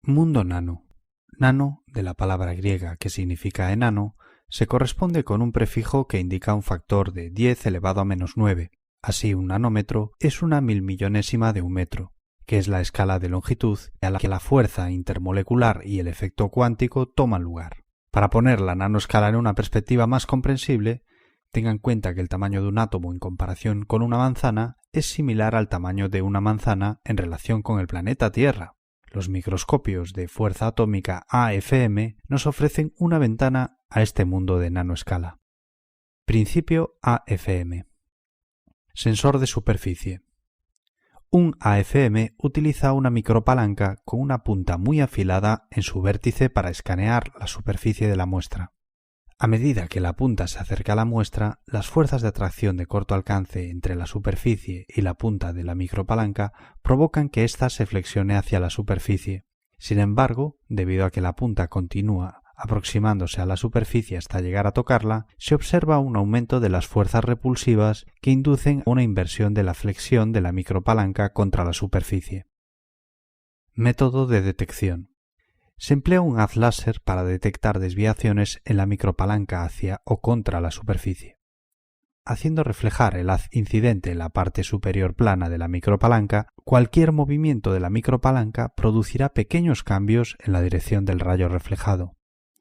Mundo nano. Nano, de la palabra griega que significa enano, se corresponde con un prefijo que indica un factor de 10 elevado a menos 9. Así, un nanómetro es una milmillonésima de un metro, que es la escala de longitud a la que la fuerza intermolecular y el efecto cuántico toman lugar. Para poner la nanoescala en una perspectiva más comprensible, tenga en cuenta que el tamaño de un átomo en comparación con una manzana es similar al tamaño de una manzana en relación con el planeta Tierra. Los microscopios de fuerza atómica AFM nos ofrecen una ventana a este mundo de nanoescala. Principio AFM. Sensor de superficie. Un AFM utiliza una micropalanca con una punta muy afilada en su vértice para escanear la superficie de la muestra. A medida que la punta se acerca a la muestra, las fuerzas de atracción de corto alcance entre la superficie y la punta de la micropalanca provocan que ésta se flexione hacia la superficie. Sin embargo, debido a que la punta continúa aproximándose a la superficie hasta llegar a tocarla, se observa un aumento de las fuerzas repulsivas que inducen una inversión de la flexión de la micropalanca contra la superficie. Método de detección. Se emplea un haz láser para detectar desviaciones en la micropalanca hacia o contra la superficie. Haciendo reflejar el haz incidente en la parte superior plana de la micropalanca, cualquier movimiento de la micropalanca producirá pequeños cambios en la dirección del rayo reflejado.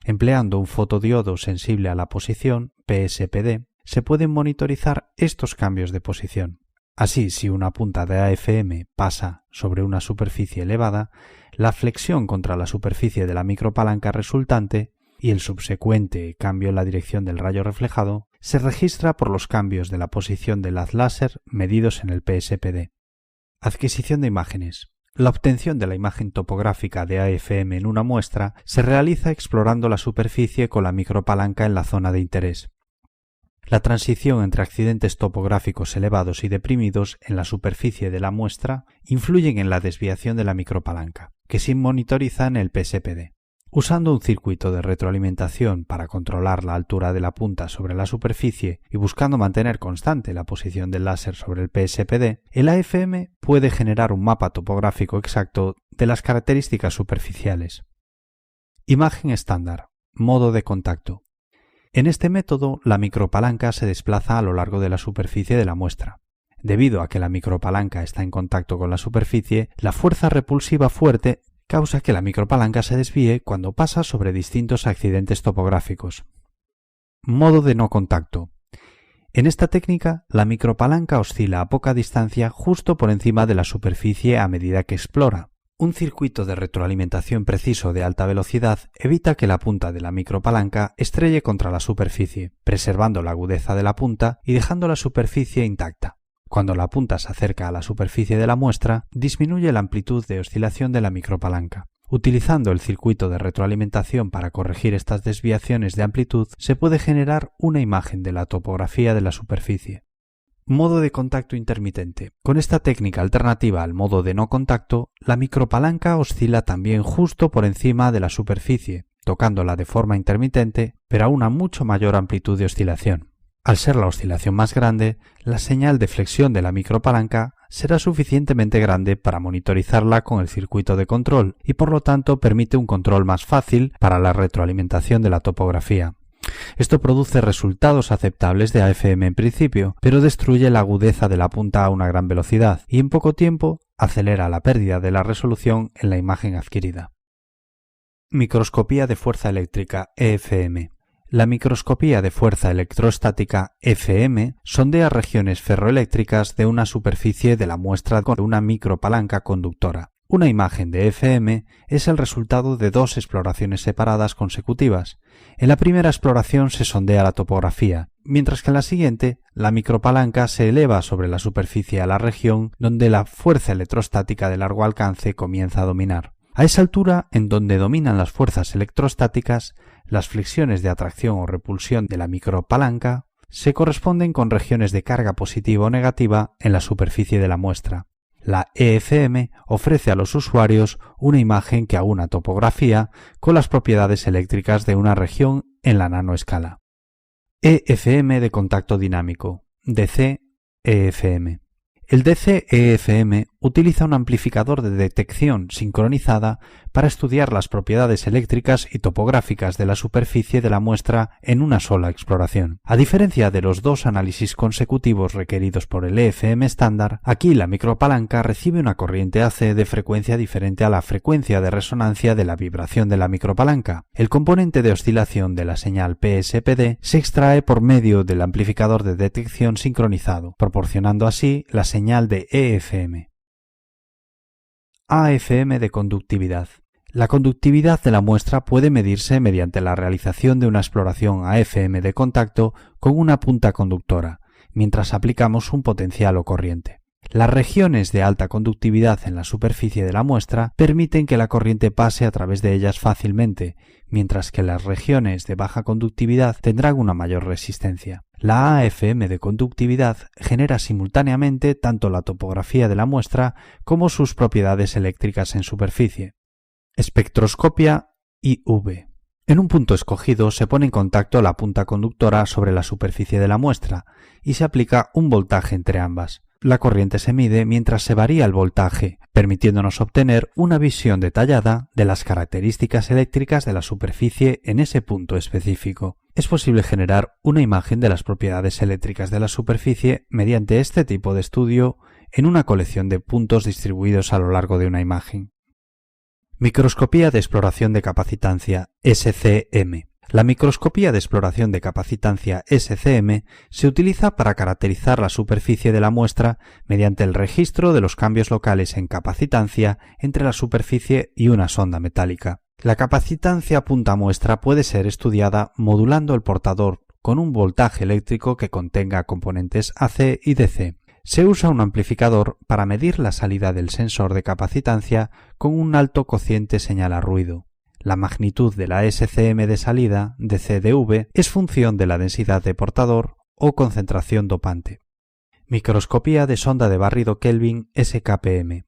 Empleando un fotodiodo sensible a la posición, PSPD, se pueden monitorizar estos cambios de posición. Así, si una punta de AFM pasa sobre una superficie elevada, la flexión contra la superficie de la micropalanca resultante y el subsecuente cambio en la dirección del rayo reflejado se registra por los cambios de la posición del haz láser medidos en el PSPD. Adquisición de imágenes. La obtención de la imagen topográfica de AFM en una muestra se realiza explorando la superficie con la micropalanca en la zona de interés. La transición entre accidentes topográficos elevados y deprimidos en la superficie de la muestra influyen en la desviación de la micropalanca, que se monitoriza en el PSPD. Usando un circuito de retroalimentación para controlar la altura de la punta sobre la superficie y buscando mantener constante la posición del láser sobre el PSPD, el AFM puede generar un mapa topográfico exacto de las características superficiales. Imagen estándar. Modo de contacto. En este método, la micropalanca se desplaza a lo largo de la superficie de la muestra. Debido a que la micropalanca está en contacto con la superficie, la fuerza repulsiva fuerte causa que la micropalanca se desvíe cuando pasa sobre distintos accidentes topográficos. Modo de no contacto. En esta técnica, la micropalanca oscila a poca distancia justo por encima de la superficie a medida que explora. Un circuito de retroalimentación preciso de alta velocidad evita que la punta de la micropalanca estrelle contra la superficie, preservando la agudeza de la punta y dejando la superficie intacta. Cuando la punta se acerca a la superficie de la muestra, disminuye la amplitud de oscilación de la micropalanca. Utilizando el circuito de retroalimentación para corregir estas desviaciones de amplitud, se puede generar una imagen de la topografía de la superficie. Modo de contacto intermitente. Con esta técnica alternativa al modo de no contacto, la micropalanca oscila también justo por encima de la superficie, tocándola de forma intermitente, pero a una mucho mayor amplitud de oscilación. Al ser la oscilación más grande, la señal de flexión de la micropalanca será suficientemente grande para monitorizarla con el circuito de control y por lo tanto permite un control más fácil para la retroalimentación de la topografía. Esto produce resultados aceptables de AFM en principio, pero destruye la agudeza de la punta a una gran velocidad y en poco tiempo acelera la pérdida de la resolución en la imagen adquirida. Microscopía de fuerza eléctrica EFM. La microscopía de fuerza electrostática FM sondea regiones ferroeléctricas de una superficie de la muestra con una micropalanca conductora. Una imagen de FM es el resultado de dos exploraciones separadas consecutivas. En la primera exploración se sondea la topografía, mientras que en la siguiente la micropalanca se eleva sobre la superficie a la región donde la fuerza electrostática de largo alcance comienza a dominar. A esa altura, en donde dominan las fuerzas electrostáticas, las flexiones de atracción o repulsión de la micropalanca se corresponden con regiones de carga positiva o negativa en la superficie de la muestra. La EFM ofrece a los usuarios una imagen que aúna topografía con las propiedades eléctricas de una región en la nanoescala. EFM de contacto dinámico, DC-EFM. El DC-EFM utiliza un amplificador de detección sincronizada para estudiar las propiedades eléctricas y topográficas de la superficie de la muestra en una sola exploración. A diferencia de los dos análisis consecutivos requeridos por el EFM estándar, aquí la micropalanca recibe una corriente AC de frecuencia diferente a la frecuencia de resonancia de la vibración de la micropalanca. El componente de oscilación de la señal PSPD se extrae por medio del amplificador de detección sincronizado, proporcionando así la señal de EFM. AFM de conductividad. La conductividad de la muestra puede medirse mediante la realización de una exploración AFM de contacto con una punta conductora, mientras aplicamos un potencial o corriente. Las regiones de alta conductividad en la superficie de la muestra permiten que la corriente pase a través de ellas fácilmente, mientras que las regiones de baja conductividad tendrán una mayor resistencia. La AFM de conductividad genera simultáneamente tanto la topografía de la muestra como sus propiedades eléctricas en superficie. Espectroscopia IV. En un punto escogido se pone en contacto la punta conductora sobre la superficie de la muestra y se aplica un voltaje entre ambas. La corriente se mide mientras se varía el voltaje, permitiéndonos obtener una visión detallada de las características eléctricas de la superficie en ese punto específico. Es posible generar una imagen de las propiedades eléctricas de la superficie mediante este tipo de estudio en una colección de puntos distribuidos a lo largo de una imagen. Microscopía de exploración de capacitancia SCM. La microscopía de exploración de capacitancia SCM se utiliza para caracterizar la superficie de la muestra mediante el registro de los cambios locales en capacitancia entre la superficie y una sonda metálica. La capacitancia punta muestra puede ser estudiada modulando el portador con un voltaje eléctrico que contenga componentes AC y DC. Se usa un amplificador para medir la salida del sensor de capacitancia con un alto cociente señal a ruido. La magnitud de la SCM de salida, dCdV, es función de la densidad de portador o concentración dopante. Microscopía de sonda de barrido Kelvin SKPM.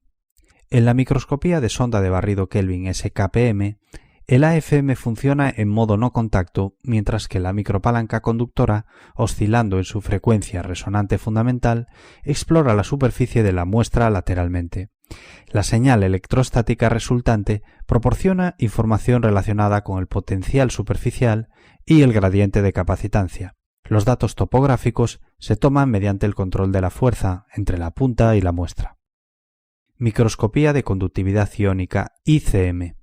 En la microscopía de sonda de barrido Kelvin SKPM, el AFM funciona en modo no contacto, mientras que la micropalanca conductora, oscilando en su frecuencia resonante fundamental, explora la superficie de la muestra lateralmente. La señal electrostática resultante proporciona información relacionada con el potencial superficial y el gradiente de capacitancia. Los datos topográficos se toman mediante el control de la fuerza entre la punta y la muestra. Microscopía de conductividad iónica ICM.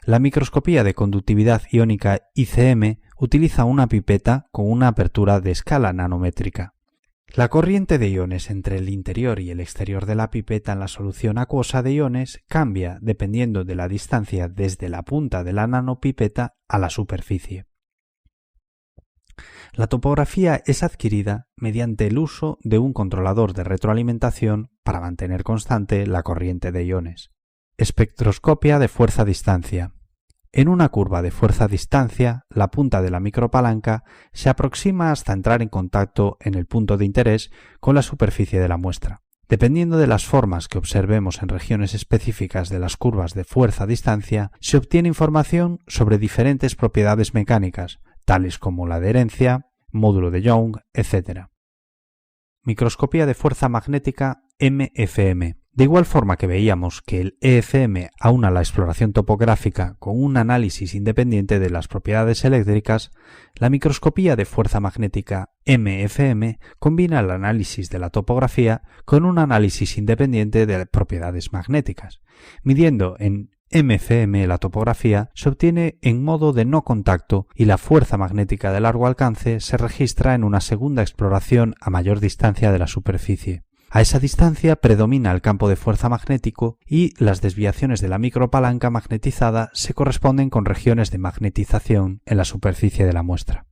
La microscopía de conductividad iónica ICM utiliza una pipeta con una apertura de escala nanométrica. La corriente de iones entre el interior y el exterior de la pipeta en la solución acuosa de iones cambia dependiendo de la distancia desde la punta de la nanopipeta a la superficie. La topografía es adquirida mediante el uso de un controlador de retroalimentación para mantener constante la corriente de iones. Espectroscopia de fuerza-distancia. En una curva de fuerza-distancia, la punta de la micropalanca se aproxima hasta entrar en contacto en el punto de interés con la superficie de la muestra. Dependiendo de las formas que observemos en regiones específicas de las curvas de fuerza-distancia, se obtiene información sobre diferentes propiedades mecánicas, tales como la adherencia, módulo de Young, etc. Microscopía de fuerza magnética MFM. De igual forma que veíamos que el EFM aúna la exploración topográfica con un análisis independiente de las propiedades eléctricas, la microscopía de fuerza magnética MFM combina el análisis de la topografía con un análisis independiente de propiedades magnéticas. Midiendo en MFM la topografía se obtiene en modo de no contacto y la fuerza magnética de largo alcance se registra en una segunda exploración a mayor distancia de la superficie. A esa distancia predomina el campo de fuerza magnético y las desviaciones de la micropalanca magnetizada se corresponden con regiones de magnetización en la superficie de la muestra.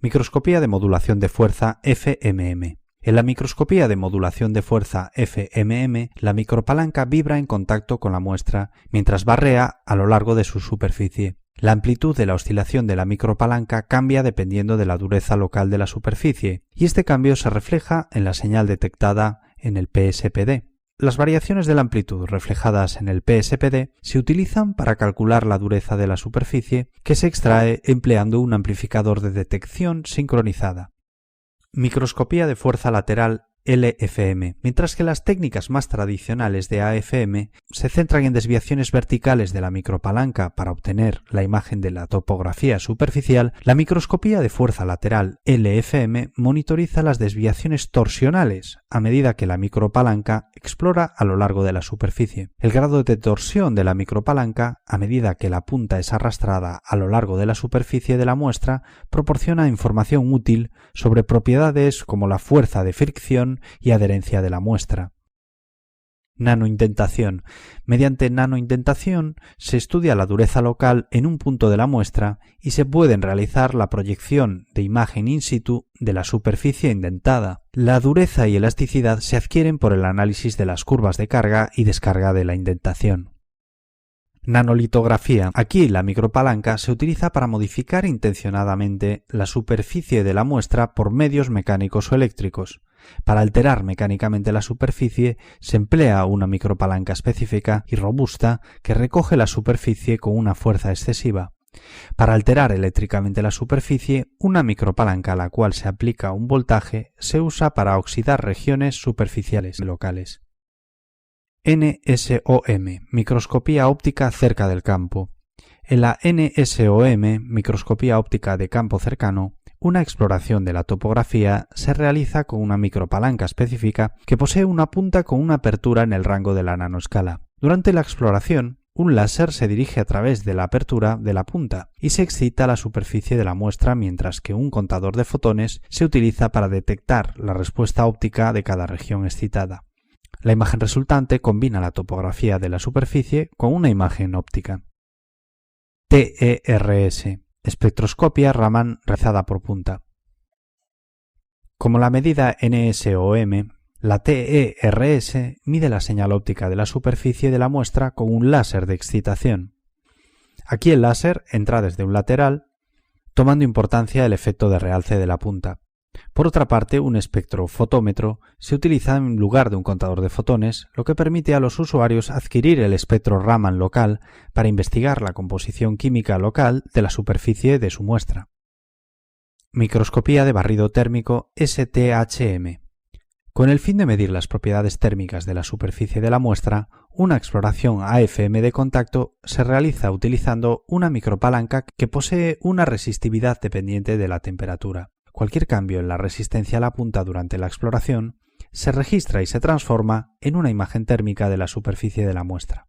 Microscopía de modulación de fuerza FMM. En la microscopía de modulación de fuerza FMM, la micropalanca vibra en contacto con la muestra mientras barrea a lo largo de su superficie. La amplitud de la oscilación de la micropalanca cambia dependiendo de la dureza local de la superficie, y este cambio se refleja en la señal detectada en el PSPD. Las variaciones de la amplitud reflejadas en el PSPD se utilizan para calcular la dureza de la superficie, que se extrae empleando un amplificador de detección sincronizada. Microscopía de fuerza lateral LFM, mientras que las técnicas más tradicionales de AFM se centran en desviaciones verticales de la micropalanca para obtener la imagen de la topografía superficial. La microscopía de fuerza lateral LFM monitoriza las desviaciones torsionales a medida que la micropalanca explora a lo largo de la superficie. El grado de torsión de la micropalanca a medida que la punta es arrastrada a lo largo de la superficie de la muestra proporciona información útil sobre propiedades como la fuerza de fricción y adherencia de la muestra. Nanoindentación. Mediante nanoindentación se estudia la dureza local en un punto de la muestra y se puede realizar la proyección de imagen in situ de la superficie indentada. La dureza y elasticidad se adquieren por el análisis de las curvas de carga y descarga de la indentación. Nanolitografía. Aquí la micropalanca se utiliza para modificar intencionadamente la superficie de la muestra por medios mecánicos o eléctricos. Para alterar mecánicamente la superficie se emplea una micropalanca específica y robusta que recoge la superficie con una fuerza excesiva. Para alterar eléctricamente la superficie, una micropalanca a la cual se aplica un voltaje se usa para oxidar regiones superficiales locales. NSOM, microscopía óptica cerca del campo. En la NSOM, microscopía óptica de campo cercano, una exploración de la topografía se realiza con una micropalanca específica que posee una punta con una apertura en el rango de la nanoescala. Durante la exploración, un láser se dirige a través de la apertura de la punta y se excita la superficie de la muestra, mientras que un contador de fotones se utiliza para detectar la respuesta óptica de cada región excitada. La imagen resultante combina la topografía de la superficie con una imagen óptica. TERS, espectroscopia Raman realizada por punta. Como la medida NSOM, la TERS mide la señal óptica de la superficie de la muestra con un láser de excitación. Aquí el láser entra desde un lateral, tomando importancia el efecto de realce de la punta. Por otra parte, un espectrofotómetro se utiliza en lugar de un contador de fotones, lo que permite a los usuarios adquirir el espectro Raman local para investigar la composición química local de la superficie de su muestra. Microscopía de barrido térmico STHM. Con el fin de medir las propiedades térmicas de la superficie de la muestra, una exploración AFM de contacto se realiza utilizando una micropalanca que posee una resistividad dependiente de la temperatura. Cualquier cambio en la resistencia a la punta durante la exploración se registra y se transforma en una imagen térmica de la superficie de la muestra.